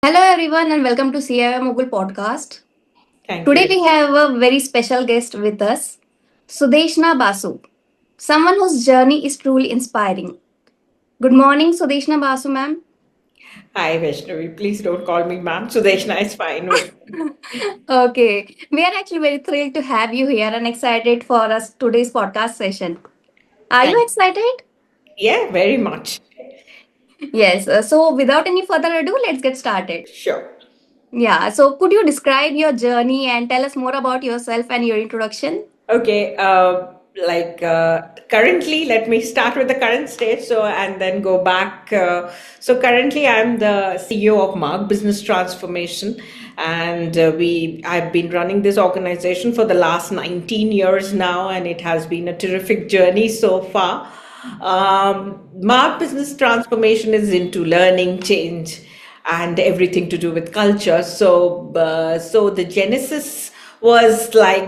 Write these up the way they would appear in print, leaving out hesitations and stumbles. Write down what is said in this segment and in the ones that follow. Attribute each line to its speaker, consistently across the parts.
Speaker 1: Hello everyone and welcome to CII Mogul podcast.
Speaker 2: Thank
Speaker 1: Today
Speaker 2: you.
Speaker 1: we have a very special guest with us, Sudeshna Basu, someone whose journey is truly inspiring. Good morning, Sudeshna Basu ma'am.
Speaker 2: Hi, Vaishnavi. Please don't call me ma'am. Sudeshna is fine with me.
Speaker 1: Okay, we are actually very thrilled to have you here and excited for us today's podcast session. Are you
Speaker 2: Thank
Speaker 1: excited?
Speaker 2: Yeah, very much.
Speaker 1: Yes, so without any further ado, let's get started.
Speaker 2: Sure.
Speaker 1: Yeah, so could you describe your journey and tell us more about yourself and your introduction?
Speaker 2: Okay. Currently, let me start with the current state. So, and then go back. So, currently, I'm the CEO of Mark Business Transformation, and I've been running this organization for the last 19 years now, and it has been a terrific journey so far. Mark Business Transformation is into learning, change, and everything to do with culture. So the genesis was like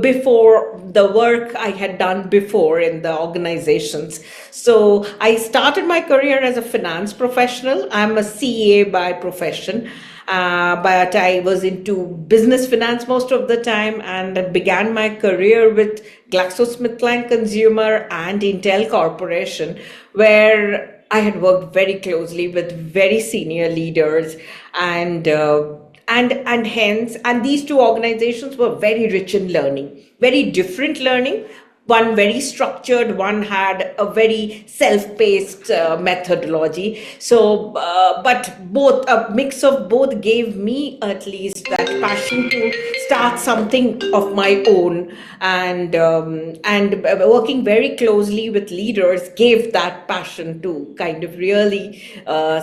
Speaker 2: before the work I had done before in the organizations. So I started my career as a finance professional. I'm a CA by profession. But I was into business finance most of the time and began my career with GlaxoSmithKline Consumer and Intel Corporation, where I had worked very closely with very senior leaders and hence and these two organizations were very rich in learning, very different learning. One very structured, one had a very self-paced methodology. But both, a mix of both gave me at least that passion to start something of my own, and working very closely with leaders gave that passion to kind of really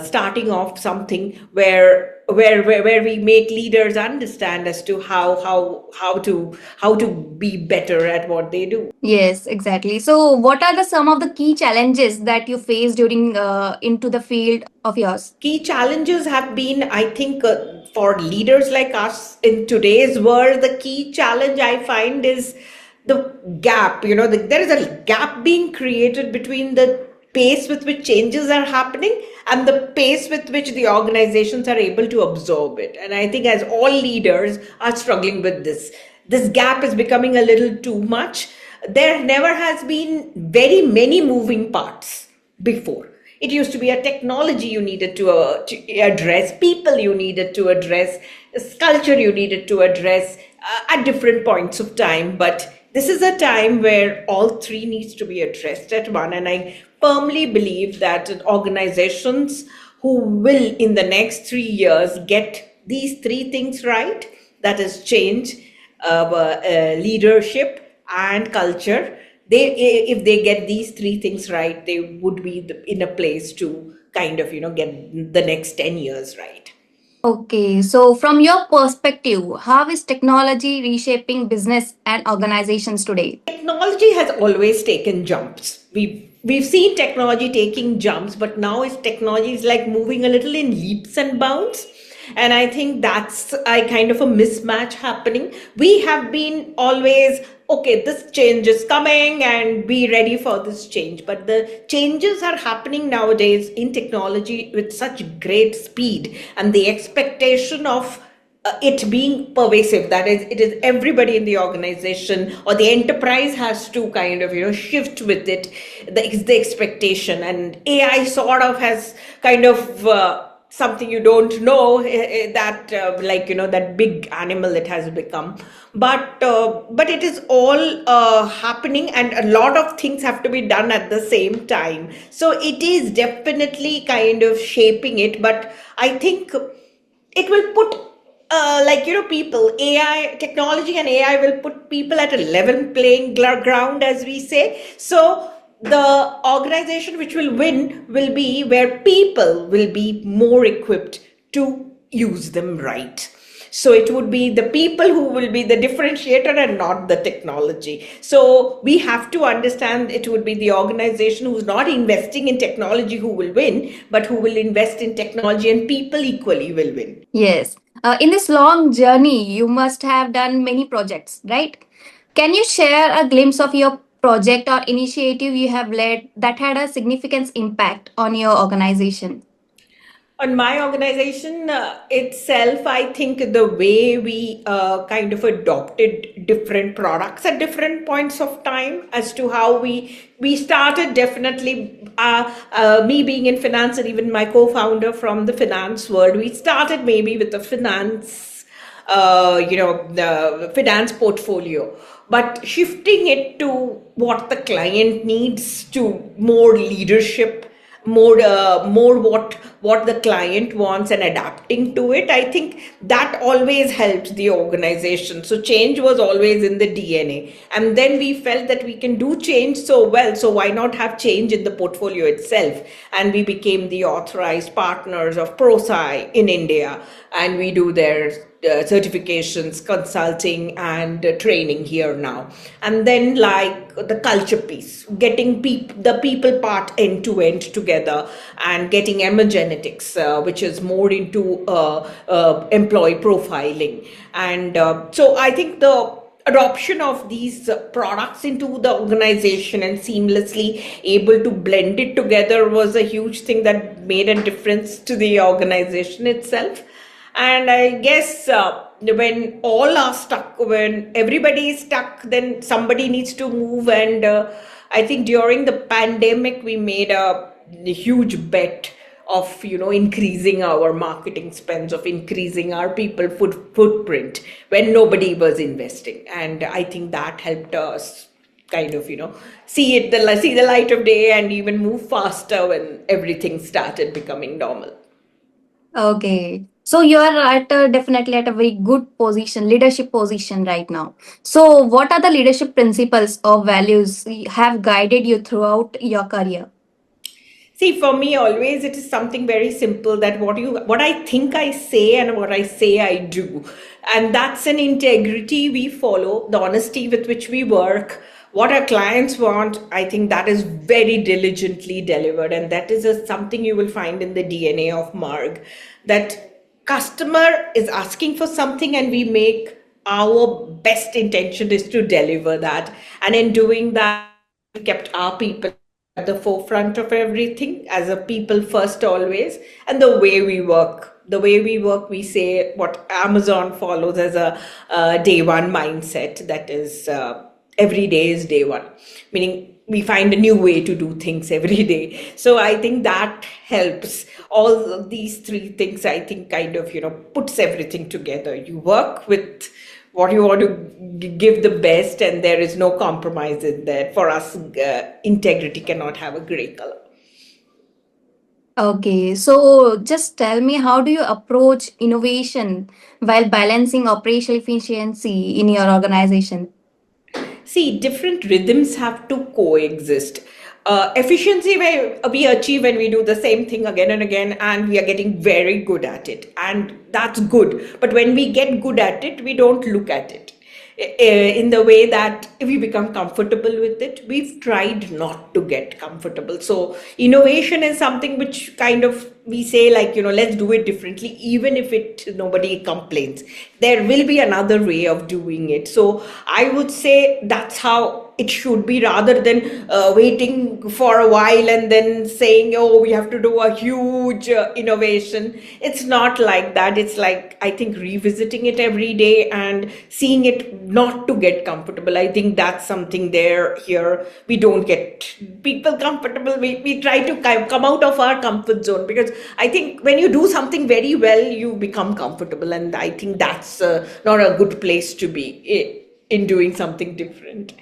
Speaker 2: starting off something where we make leaders understand as to how to be better at what they do.
Speaker 1: Yes, exactly. So, what are the some of the key challenges that you face during into the field of yours?
Speaker 2: Key challenges have been, I think, for leaders like us in today's world, the key challenge I find is the gap. There is a gap being created between the pace with which changes are happening and the pace with which the organizations are able to absorb it. And I think as all leaders are struggling with this gap is becoming a little too much. There never has been very many moving parts before. It used to be a technology you needed to address, people you needed to address, culture you needed to address at different points of time. But this is a time where all three needs to be addressed at one. And I firmly believe that organizations who will, in the next 3 years, get these three things right, that is change, leadership, and culture, they if they get these three things right, they would be in a place to kind of get the next 10 years right.
Speaker 1: Okay, so from your perspective, how is technology reshaping business and organizations today?
Speaker 2: Technology has always taken jumps. We've seen technology taking jumps, but now is technology is like moving a little in leaps and bounds. And I think that's a kind of a mismatch happening. We have been always, okay, this change is coming and be ready for this change. But the changes are happening nowadays in technology with such great speed, and the expectation of it being pervasive, that is, it is everybody in the organization or the enterprise has to kind of shift with it. Is the expectation, and AI sort of has kind of something you don't know, that like that big animal it has become. But it is all happening, and a lot of things have to be done at the same time, so it is definitely kind of shaping it. But I think it will put people, AI technology and AI will put people at a level playing ground, as we say. So the organization which will win will be where people will be more equipped to use them right. So it would be the people who will be the differentiator and not the technology. So we have to understand it would be the organization who's not investing in technology who will win, but who will invest in technology, and people equally will win.
Speaker 1: Yes, in this long journey, you must have done many projects, right? Can you share a glimpse of your project or initiative you have led that had a significant impact on your organization?
Speaker 2: On my organization itself, I think the way we kind of adopted different products at different points of time as to how we started, definitely me being in finance, and even my co-founder from the finance world, we started maybe with the finance, the finance portfolio, but shifting it to what the client needs, to more leadership, more what the client wants, and adapting to it. I think that always helped the organization. So change was always in the DNA, and then we felt that we can do change so well, so why not have change in the portfolio itself? And we became the authorized partners of ProSci in India, and we do their certifications, consulting, and training here now. And then, like the culture piece, getting the people part end to end together, and getting emergenetics, which is more into employee profiling. And so I think the adoption of these products into the organization and seamlessly able to blend it together was a huge thing that made a difference to the organization itself. And I guess when all are stuck, when everybody is stuck, then somebody needs to move. And I think during the pandemic, we made a huge bet of increasing our marketing spends, of increasing our people footprint when nobody was investing. And I think that helped us kind of see the light of day, and even move faster when everything started becoming normal.
Speaker 1: Okay. So you are definitely at a very good position, leadership position right now. So what are the leadership principles or values have guided you throughout your career?
Speaker 2: See, for me, always it is something very simple, that what I think I say, and what I say I do, and that's an integrity we follow, the honesty with which we work, what our clients want. I think that is very diligently delivered, and that is something you will find in the DNA of Marg. That customer is asking for something, and we make our best intention is to deliver that, and in doing that, we've kept our people at the forefront of everything, as a people first always. And the way we work, we say what Amazon follows as a day one mindset, that is every day is day one, meaning we find a new way to do things every day. So I think that helps. All of these three things, I think, kind of puts everything together. You work with what you want to give the best, and there is no compromise in there. For us, integrity cannot have a gray color.
Speaker 1: Okay. So just tell me, how do you approach innovation while balancing operational efficiency in your organization?
Speaker 2: See, different rhythms have to coexist. Efficiency we achieve when we do the same thing again and again, and we are getting very good at it, and that's good. But when we get good at it, we don't look at it in the way that if we become comfortable with it. We've tried not to get comfortable. So innovation is something which kind of we say, like, let's do it differently, even if it nobody complains. There will be another way of doing it. So I would say that's how it should be, rather than waiting for a while and then saying, oh, we have to do a huge innovation. It's not like that. It's like, I think, revisiting it every day and seeing it not to get comfortable. I think that's something there. Here we don't get people comfortable. We try to come out of our comfort zone, because I think when you do something very well, you become comfortable, and I think that's not a good place to be in doing something different.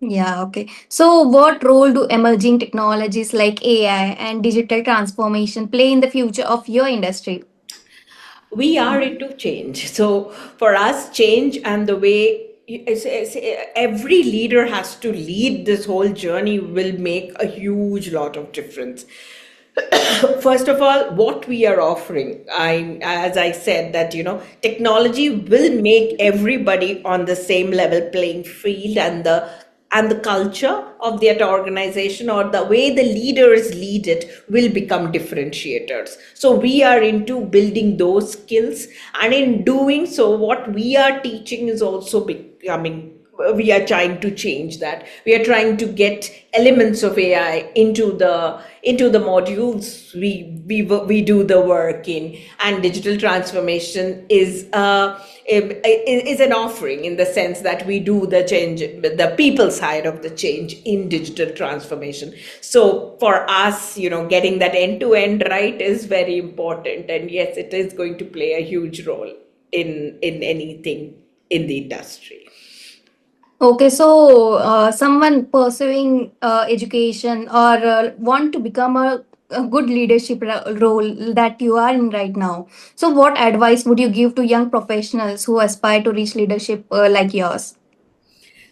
Speaker 1: Yeah, okay. So what role do emerging technologies like AI and digital transformation play in the future of your industry?
Speaker 2: We are into change. So for us, change, and the way every leader has to lead this whole journey, will make a huge lot of difference. First of all, what we are offering, as I said, that technology will make everybody on the same level playing field, and the culture of that organization, or the way the leaders lead it, will become differentiators. So we are into building those skills, and in doing so, what we are teaching is also becoming we are trying to change that. We are trying to get elements of AI into the modules we do the work in. And digital transformation is an offering, in the sense that we do the change, the people side of the change in digital transformation. So for us, getting that end to end right is very important. And yes, it is going to play a huge role in anything in the industry.
Speaker 1: Okay, so someone pursuing education or want to become a good leadership role that you are in right now. So, what advice would you give to young professionals who aspire to reach leadership like yours?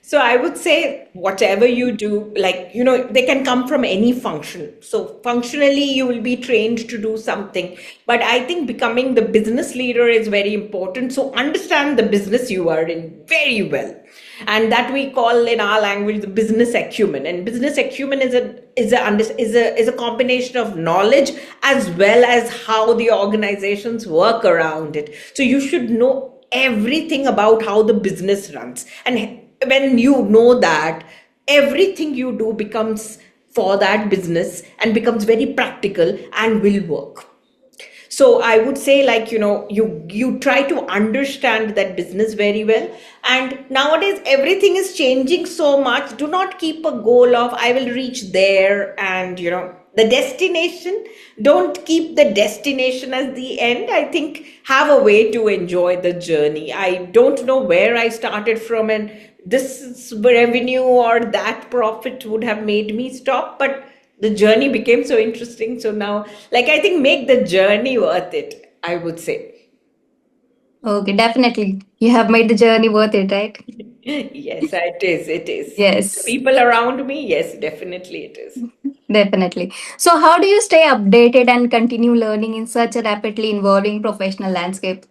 Speaker 2: So I would say whatever you do, like, they can come from any function. So functionally, you will be trained to do something. But I think becoming the business leader is very important. So understand the business you are in very well. And that we call in our language the business acumen. And business acumen is a combination of knowledge as well as how the organizations work around it. So you should know everything about how the business runs. And when you know that, everything you do becomes for that business and becomes very practical and will work. So I would say, like, you try to understand that business very well. And nowadays everything is changing so much. Do not keep a goal of I will reach there, and the destination. Don't keep the destination as the end. I think have a way to enjoy the journey. I don't know where I started from, and this revenue or that profit would have made me stop, but the journey became so interesting. So now, like, I think make the journey worth it, I would say.
Speaker 1: Okay, definitely. You have made the journey worth it, right?
Speaker 2: Yes, it is. It is. The
Speaker 1: Yes,
Speaker 2: people around me, yes, definitely it is.
Speaker 1: definitely. So, how do you stay updated and continue learning in such a rapidly evolving professional landscape?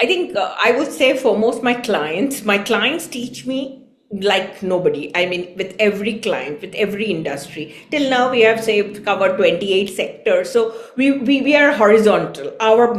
Speaker 2: I think I would say foremost my clients teach me like nobody. I mean, with every client, with every industry. Till now, we have say covered 28 sectors. So we are horizontal. Our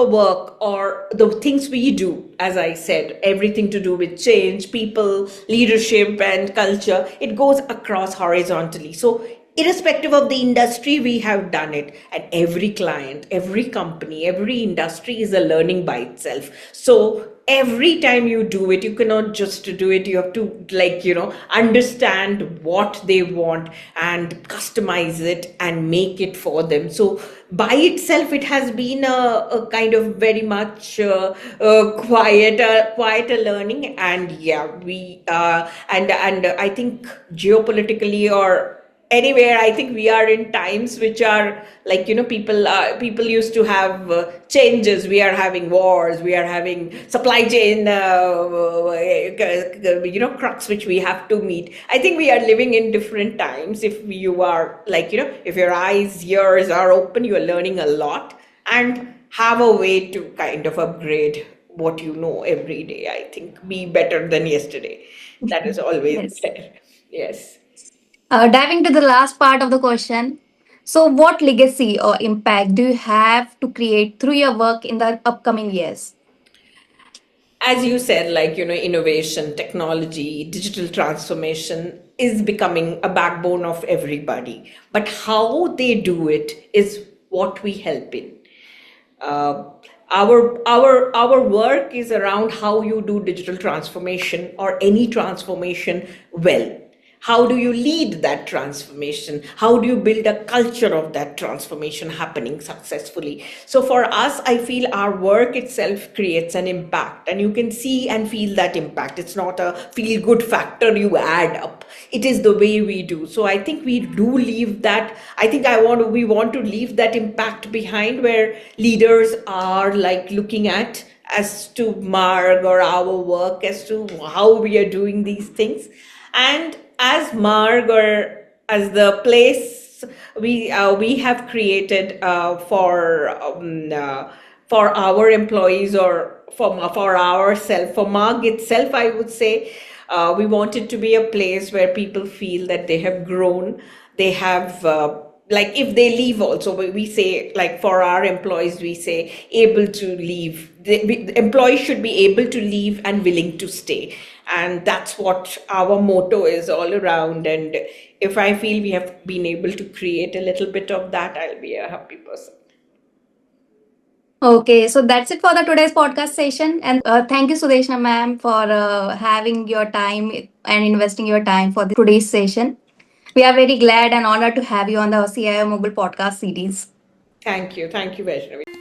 Speaker 2: work or the things we do, as I said, everything to do with change, people, leadership, and culture, it goes across horizontally. So irrespective of the industry, we have done it. And every client, every company, every industry is a learning by itself. So every time you do it, you cannot just do it. You have to, like, understand what they want and customize it and make it for them. So by itself, it has been a kind of very much quieter learning. And yeah, we and I think geopolitically or anywhere, I think we are in times which are like, people used to have changes. We are having wars, we are having supply chain crux which we have to meet. I think we are living in different times. If you are, like, if your eyes, ears are open, you are learning a lot and have a way to kind of upgrade what you know every day. I think be better than yesterday. That is always
Speaker 1: Yes.
Speaker 2: there. Yes.
Speaker 1: Diving to the last part of the question. So, what legacy or impact do you have to create through your work in the upcoming years?
Speaker 2: As you said, like, innovation, technology, digital transformation is becoming a backbone of everybody. But how they do it is what we help in. uh, our work is around how you do digital transformation or any transformation well. How do you lead that transformation? How do you build a culture of that transformation happening successfully? So for us, I feel our work itself creates an impact, and you can see and feel that impact. It's not a feel good factor you add up. It is the way we do. So I think we do leave that. I think we want to leave that impact behind, where leaders are like looking at as to Marg or our work as to how we are doing these things. And as Marg, or as the place we have created for our employees, or for ourselves, for Marg itself, I would say, we want it to be a place where people feel that they have grown, they have like if they leave also, we say, like for our employees, we say able to leave. The employees should be able to leave and willing to stay, and that's what our motto is all around. And if I feel we have been able to create a little bit of that, I'll be a happy person.
Speaker 1: Okay, so that's it for the today's podcast session. And thank you, Sudeshna ma'am, for having your time and investing your time for today's session. We are very glad and honored to have you on the CIO Mogul podcast series.
Speaker 2: Thank you, Vaishnavi.